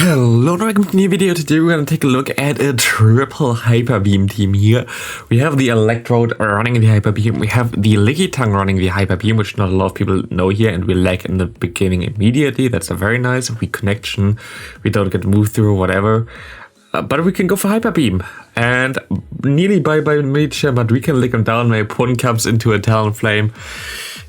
Hello and welcome to a new video. Today we're going to take a look at a triple hyper beam team here. We have the Electrode running the hyper beam, we have the Lickitung running the hyper beam, which not a lot of people know here, and we lag in the beginning immediately. That's a very nice reconnection. We don't get moved through whatever. But we can go for hyper beam. And nearly bye Meteor, but we can lick him down. My opponent comes into a Talonflame.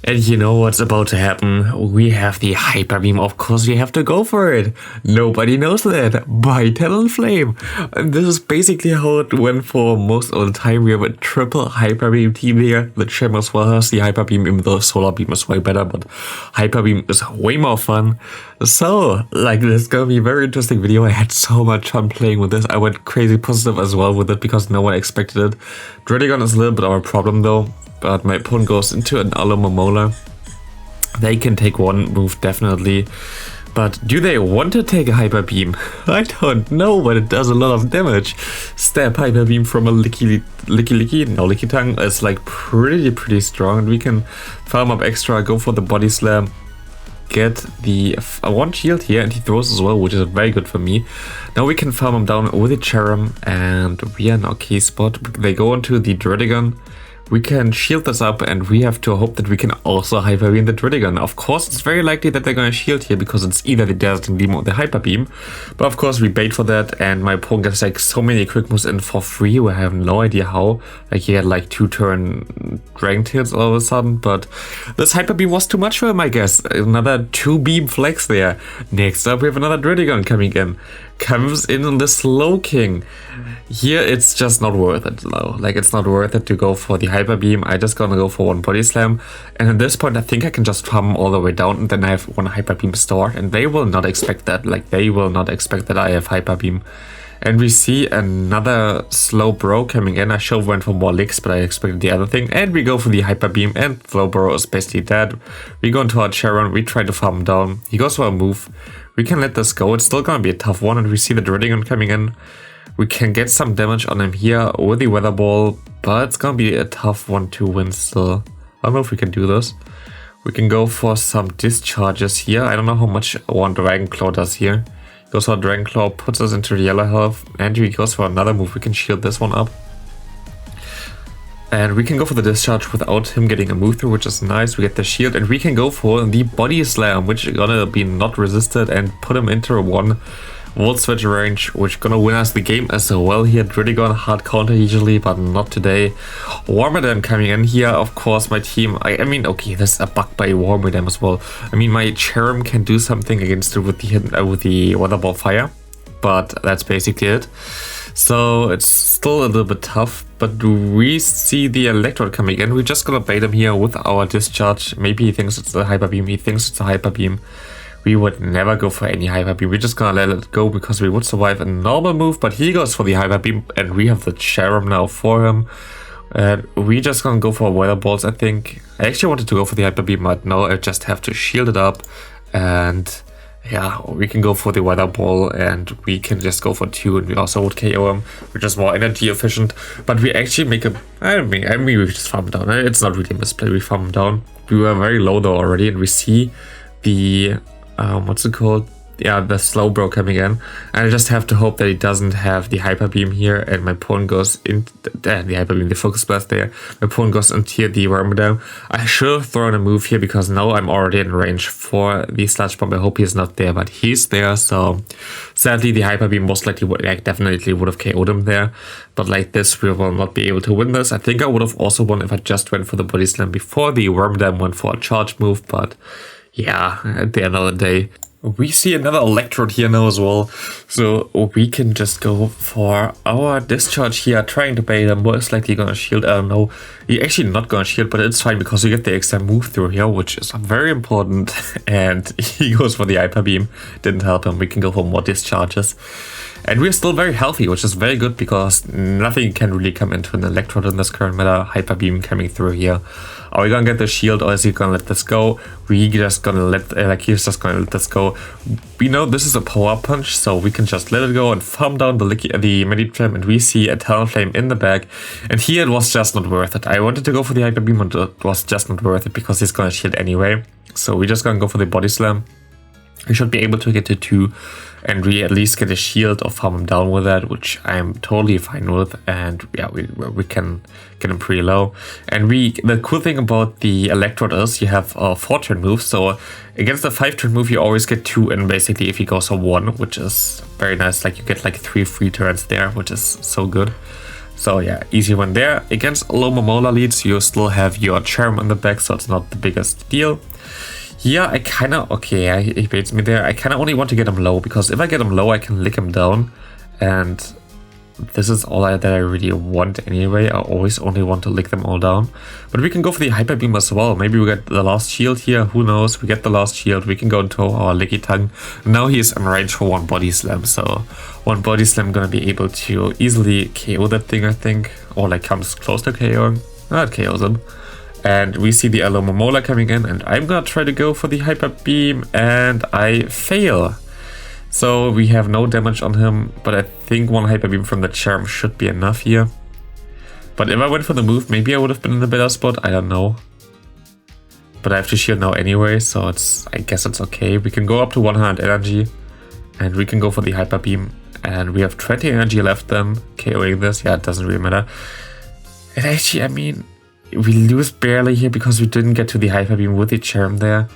And you know what's about to happen. We have the hyper beam. Of course we have to go for it. Nobody knows that. By Talonflame. And this is basically how it went for most of the time. We have a triple hyper beam team here. The Gem as well has the hyper beam, even though solar beam is way better, but hyper beam is way more fun. So, like, this is gonna be a very interesting video. I had so much fun playing with this. I went crazy positive as well with it because no one expected it. Dreadigon is a little bit of a problem though. But my opponent goes into an Alumamola. They can take one move definitely. But do they want to take a hyper beam? I don't know, but it does a lot of damage. Stab hyper beam from a Lickitung is like pretty strong. And we can farm up extra, go for the body slam. Get the one shield here, and he throws as well, which is very good for me. Now we can farm him down with the Cherem, and we are in an okay spot. They go into the Dreadigon. We can shield this up, and we have to hope that we can also hyper beam the Dreadigon. Of course, it's very likely that they're going to shield here because it's either the Dazzling Beam or the hyper beam. But of course, we bait for that, and my opponent gets like so many quick moves in for free. We have no idea how. Like he had like 2-turn Dragon Tails all of a sudden, but this hyper beam was too much for him, I guess. Another 2-beam flex there. Next up, we have another Dreadigon coming in. Comes in on the Slowking. Here it's just not worth it though. Like it's not worth it to go for the hyper beam. I just gonna go for one body slam, and at this point I think I can just farm all the way down, and then I have one hyper beam stored, and they will not expect that. Like they will not expect that I have hyper beam. And we see another Slowbro coming in. I should have went for more licks, but I expected the other thing. And we go for the hyper beam, and Slowbro is basically dead. We go into our Charon, we try to farm him down. He goes for a move. We can let this go. It's still gonna be a tough one, and we see the Dreadigon coming in. We can get some damage on him here with the Weather Ball, but it's gonna be a tough one to win still. I don't know if we can do this. We can go for some discharges here. I don't know how much one Dragon Claw does here. Goes for a Dragon Claw, puts us into the yellow health, and he goes for another move. We can shield this one up. And we can go for the discharge without him getting a move through, which is nice. We get the shield, and we can go for the body slam, which is gonna be not resisted, and put him into a 1-volt switch range, which is gonna win us the game as well here. Dreadigon hard counter usually, but not today. Wormadam coming in here, of course. My team, I mean, okay, there's a bug by Wormadam as well. I mean, my Cherem can do something against it with the Weather Ball Fire, but that's basically it. So it's still a little bit tough, but we see the Electrode coming in. We're just gonna bait him here with our discharge. Maybe he thinks it's a hyper beam. He thinks it's a hyper beam. We would never go for any hyper beam. We're just gonna let it go because we would survive a normal move, but he goes for the hyper beam, and we have the Cherem now for him. And we just gonna go for Weather Balls, I think. I actually wanted to go for the hyper beam, but no, I just have to shield it up, and yeah, we can go for the Weather Ball, and we can just go for 2, and we also would KO him, which is more energy efficient. But we actually make a, I mean we just farm him down. It's not really a misplay, we farm him down. We were very low though already, and we see the, what's it called? Yeah, the Slowbro coming in, and I just have to hope that he doesn't have the hyper beam here, and my opponent goes in the hyper beam, the focus blast there. My opponent goes into the Wormadam. I should have thrown a move here because now I'm already in range for the Sludge Bomb. I hope he's not there, but he's there. So sadly, the hyper beam most likely would, like, definitely would have KO'd him there. But like this, we will not be able to win this. I think I would have also won if I just went for the body slam before the Wormadam went for a charge move. But yeah, at the end of the day, we see another Electrode here now as well, so we can just go for our discharge here, trying to bait him. Most likely gonna shield, I don't know. He actually not gonna shield, but it's fine because you get the extra move through here, which is very important. And he goes for the hyper beam, didn't help him. We can go for more discharges. And we're still very healthy, which is very good because nothing can really come into an Electrode in this current meta. Hyper beam coming through here. Are we gonna get the shield, or is he gonna let this go? We just gonna let, he's just gonna let this go. We know this is a power punch, so we can just let it go and farm down the Meditram, and we see a Talonflame in the back. And here it was just not worth it. I wanted to go for the hyper beam, and it was just not worth it because he's gonna shield anyway. So we're just gonna go for the body slam. we should be able to get to 2, and we at least get a shield or farm him down with that, which I'm totally fine with. And yeah, we can get him pretty low. And the cool thing about the Electrode is you have a 4-turn move, so against the 5-turn move you always get 2, and basically if he goes a 1, which is very nice, like you get like 3 free turns there, which is so good. So yeah, easy one there. Against low Momola leads, you still have your Charm on the back, so it's not the biggest deal. Yeah, I kinda, okay, he baits me there. I kinda only want to get him low, because if I get him low, I can lick him down. And this is all that I really want anyway. I always only want to lick them all down. But we can go for the Hyper Beam as well. Maybe we get the last shield here, who knows. We get the last shield, we can go into our Lickitung. Now he is in range for 1 Body Slam, so 1 Body Slam gonna be able to easily KO that thing, I think. Or like comes close to KOing. It KOs him. And we see the Aloe Momola coming in, and I'm gonna try to go for the Hyper Beam, and I fail. So we have no damage on him, but I think 1 Hyper Beam from the Charm should be enough here. But if I went for the move, maybe I would have been in a better spot, I don't know. But I have to shield now anyway, so I guess it's okay. We can go up to 100 energy, and we can go for the Hyper Beam. And we have 20 energy left then, KOing this. Yeah, it doesn't really matter. And actually, I mean, we lose barely here because we didn't get to the Hyper Beam with the Charm there.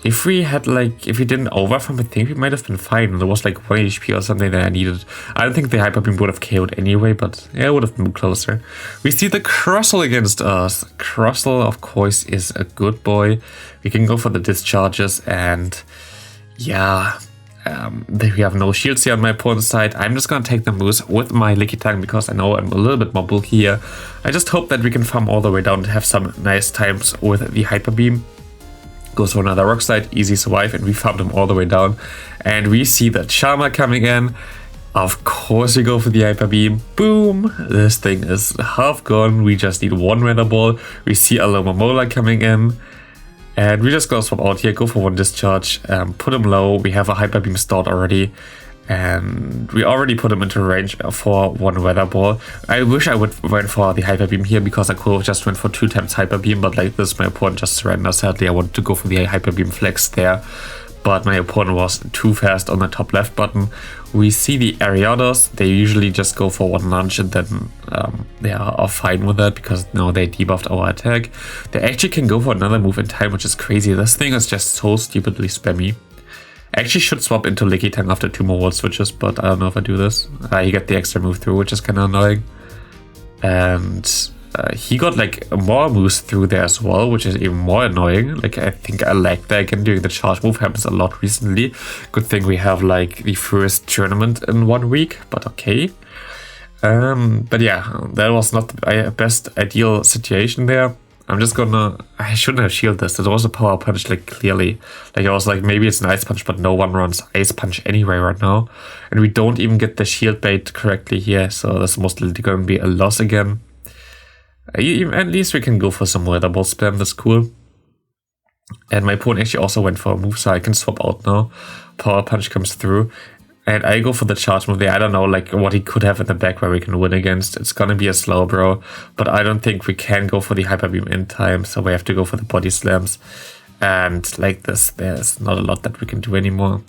If we had if we didn't overfarm, I think we might have been fine. There was like 1 HP or something that I needed. I don't think the Hyper Beam would have KO'd anyway, but yeah, it would have moved closer. We see the Crustle against us. Crustle, of course, is a good boy. We can go for the discharges, and yeah, we have no shields here on my opponent's side. I'm just gonna take the moves with my Lickitung because I know I'm a little bit more bulky here. I just hope that we can farm all the way down to have some nice times with the Hyper Beam. Goes for another Rock Slide, easy survive, and we farmed him all the way down. And we see the Charmer coming in. Of course we go for the Hyper Beam. Boom! This thing is half gone. We just need 1 Weather Ball. We see Aloe Momola coming in. And we just go swap out here, go for 1 discharge, put him low. We have a Hyper Beam stored already. And we already put him into range for 1 Weather Ball. I wish I would went for the Hyper Beam here because I could have just went for 2 times Hyper Beam, but like this my opponent just surrendered. Sadly, I wanted to go for the Hyper Beam flex there, but my opponent was too fast on the top left button. We see the Ariados. They usually just go for 1 lunge and then they are fine with that because now they debuffed our attack. They actually can go for another move in time, which is crazy. This thing is just so stupidly spammy. I actually should swap into Lickitung after 2 more wall switches, but I don't know if I do this. He got the extra move through, which is kind of annoying. And he got like more moves through there as well, which is even more annoying. Like I think I lagged there again during the charge move. Happens a lot recently. Good thing we have like the first tournament in 1 week, but okay. But yeah, that was not the best ideal situation there. I'm just gonna... I shouldn't have shielded this. It was a power punch, like, clearly. Like, I was like, maybe it's an ice punch, but no one runs ice punch anyway right now. And we don't even get the shield bait correctly here, so that's most likely gonna be a loss again. At least we can go for some Weather Ball spam, that's cool. And my opponent actually also went for a move, so I can swap out now. Power punch comes through. And I go for the charge move there. I don't know like what he could have in the back where we can win against. It's gonna be a slow bro, but I don't think we can go for the Hyper Beam in time, so we have to go for the body slams. And like this, there's not a lot that we can do anymore.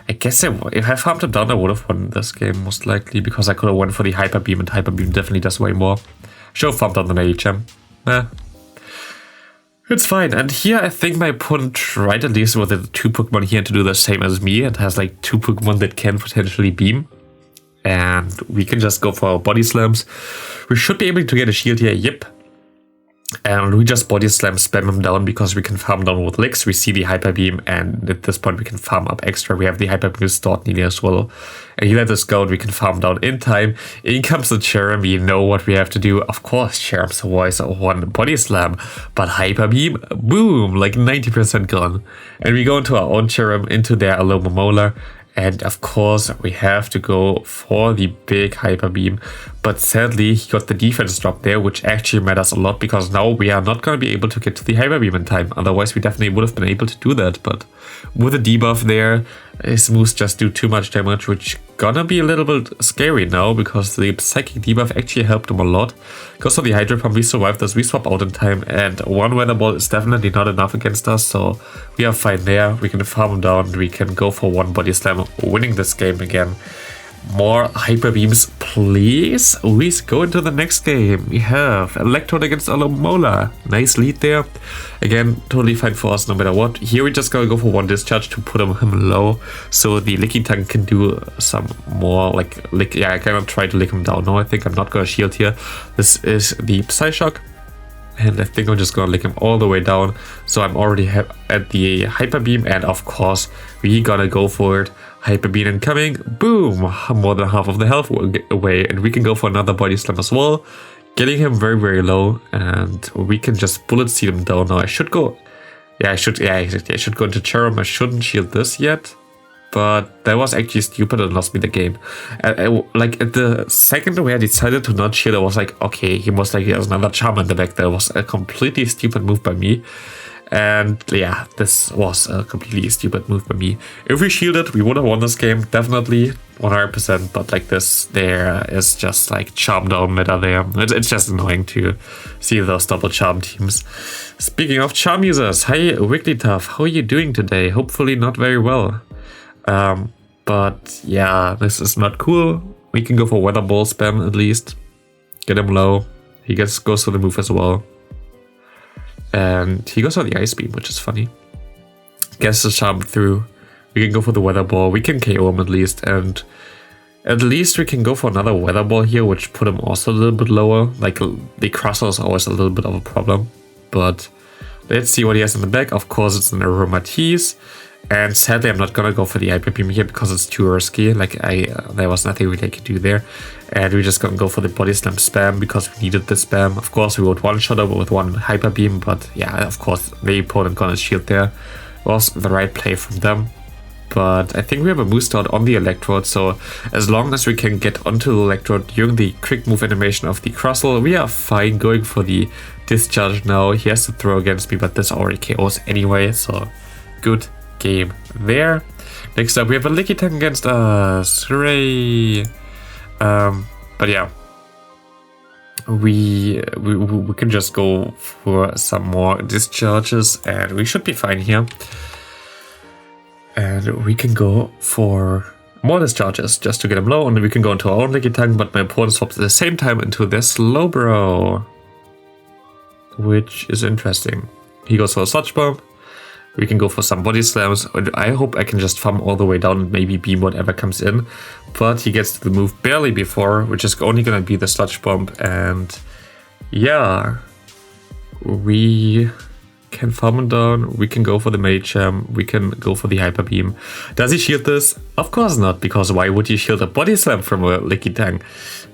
I guess if I farmed him down, I would have won this game most likely because I could have won for the Hyper Beam, and Hyper Beam definitely does way more. Should have farmed down the NiRiain. It's fine, and here I think my opponent tried at least with the 2 Pokemon here to do the same as me. It has like 2 Pokemon that can potentially beam. And we can just go for our body slams. We should be able to get a shield here, yep. And we just body slam, spam him down because we can farm down with licks. We see the Hyper Beam, and at this point we can farm up extra. We have the Hyper Beam stored nearly as well. And he let us go, and we can farm down in time. In comes the Charm. We know what we have to do. Of course, Charm's always 1 body slam, but Hyper Beam, boom, like 90% gone. And we go into our own Charm, into their Aloe Momola. And of course, we have to go for the big Hyper Beam. But sadly, he got the defense drop there, which actually matters a lot because now we are not going to be able to get to the Hyper Beam in time. Otherwise, we definitely would have been able to do that. But with a debuff there, his moves just do too much damage, which gonna be a little bit scary now because the Psychic debuff actually helped him a lot. Because of the Hydro Pump, we survived this, we swap out in time, and one Weather Ball is definitely not enough against us, so we are fine there. We can farm him down, we can go for one Body Slam, winning this game again. More Hyper Beams, please. We go into the next game. We have Electrode against Alomomola. Nice lead there. Again, totally fine for us no matter what. Here we just gotta go for one Discharge to put him low, so the Lickitung can do some more lick. Yeah, I cannot try to lick him down. No, I think I'm not gonna shield here. This is the Psyshock. And I think I'm just gonna lick him all the way down. So I'm already at the Hyper Beam, and of course we gotta go for it. Hyper Beam incoming, boom! More than half of the health away, and we can go for another Body Slam as well, getting him very, very low, and we can just Bullet Seed him down now. I should go, I should go into Cherub. I shouldn't shield this yet, but that was actually stupid and lost me the game. Like at the second where I decided to not shield, I was like, okay, he most likely has another Charm in the back. That was a completely stupid move by me. And yeah, this was a completely stupid move by me. If we shielded, we would have won this game, definitely, 100%. But like this, there is just like Charm down meta there. It's just annoying to see those double Charm teams. Speaking of Charm users, hi Wigglytuff, how are you doing today? Hopefully not very well. But yeah, this is not cool. We can go for Weather Ball spam at least. Get him low. He goes for the move as well. And he goes on the Ice Beam, which is funny. Gets the Charm through. We can go for the Weather Ball. We can KO him at least. And at least we can go for another Weather Ball here, which put him also a little bit lower. Like, the Crustle is always a little bit of a problem. But let's see what he has in the back. Of course, it's an Aromatisse. And sadly, I'm not gonna go for the Hyper Beam here because it's too risky. Like, there was nothing really I could do there. And we're just gonna go for the Body Slam spam because we needed the spam. Of course, we would one-shot over with one Hyper Beam, but yeah, of course, the opponent gonna shield there. Was the right play from them. But I think we have a boost out on the Electrode, so as long as we can get onto the Electrode during the quick move animation of the Crustle, we are fine going for the Discharge now. He has to throw against me, but this already KOs anyway, so good game there. Next up, we have a Lickitung against us. Hooray! But yeah, we can just go for some more Discharges, and we should be fine here. And we can go for more Discharges just to get him low, and then we can go into our own Lickitung, but my opponent swaps at the same time into their Slowbro, which is interesting. He goes for a Sludge Bomb. We can go for some Body Slams. I hope I can just farm all the way down and maybe beam whatever comes in. But he gets to the move barely before, which is only going to be the Sludge Bomb. And yeah, we can farm him down. We can go for the Medicham. We can go for the Hyper Beam. Does he shield this? Of course not, because why would he shield a Body Slam from a Lickitung?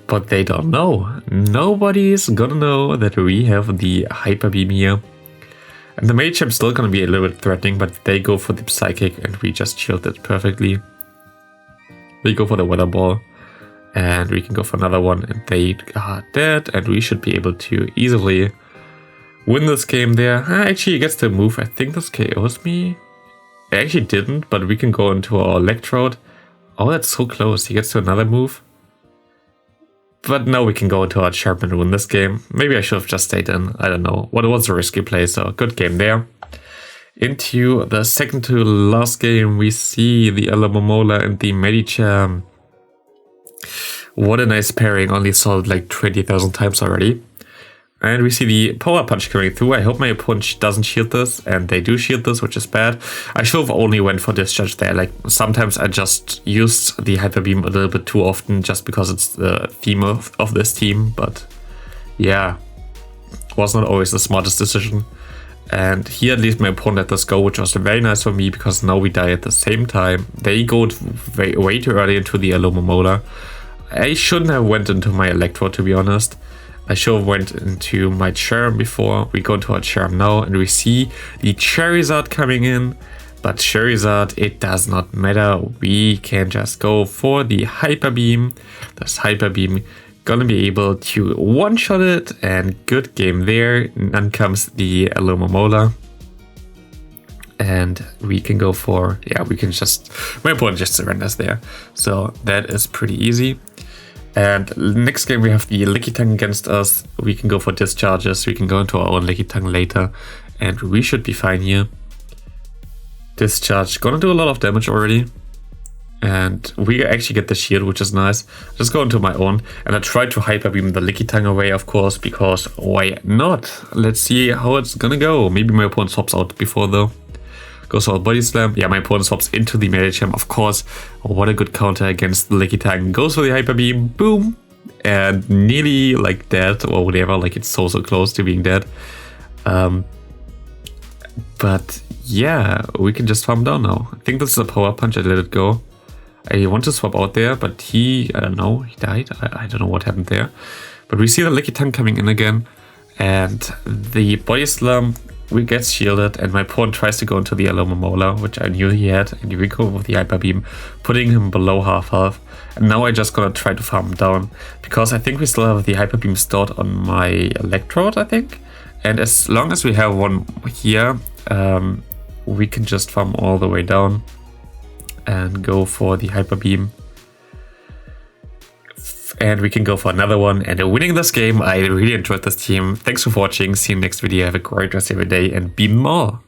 But they don't know. Nobody's gonna know that we have the Hyper Beam here. And the Magecham's still gonna be a little bit threatening, but they go for the Psychic and we just shield it perfectly. We go for the Weather Ball and we can go for another one, and they are dead, and we should be able to easily win this game there. Actually, he gets to move. I think this KOs me. It actually didn't, but we can go into our Electrode. Oh, that's so close. He gets to another move. But now we can go into our Sharp and win this game. Maybe I should have just stayed in. I don't know. What was a risky play, so good game there. Into the second to last game, we see the Alomomola and the Medicham. What a nice pairing. Only saw it like 20,000 times already. And we see the Power Punch coming through. I hope my opponent doesn't shield this, and they do shield this, which is bad. I should have only went for Discharge there. Like, sometimes I just used the Hyper Beam a little bit too often just because it's the theme of this team. But yeah, was not always the smartest decision. And here at least my opponent let this go, which was very nice for me because now we die at the same time. They go way too early into the Alomomola. I shouldn't have went into my Electro, to be honest. I should have went into my Charm before. We go into our Charm now, and we see the Charizard coming in. But Charizard, it does not matter. We can just go for the Hyper Beam. This Hyper Beam gonna be able to one-shot it, and good game there. And then comes the Alomomola. And we can go for, yeah, we can just, my opponent just surrenders there. So that is pretty easy. And next game we have the Lickitung against us. We can go for discharges. We can go into our own Lickitung later. And we should be fine here. Discharge, gonna do a lot of damage already. And we actually get the shield, which is nice. Just go into my own. And I try to Hyper Beam the Lickitung away, of course, because why not? Let's see how it's gonna go. Maybe my opponent swaps out before though. Goes for a Body Slam. Yeah, my opponent swaps into the Medicham, of course. What a good counter against the Lickitung. Goes for the Hyper Beam. Boom. And nearly like dead or whatever. Like it's so close to being dead. But yeah, we can just farm down now. I think this is a Power Punch. I let it go. I want to swap out there, but he, I don't know, he died. I don't know what happened there. But we see the Lickitung coming in again. And the Body Slam, we get shielded, and my opponent tries to go into the Yellow Momola, which I knew he had, and we go with the Hyper Beam, putting him below half health. And now I just gonna try to farm him down, because I think we still have the Hyper Beam stored on my Electrode, I think. And as long as we have one here, we can just farm all the way down and go for the Hyper Beam. And we can go for another one. And winning this game, I really enjoyed this team. Thanks for watching. See you next video. Have a great rest of your day and be more.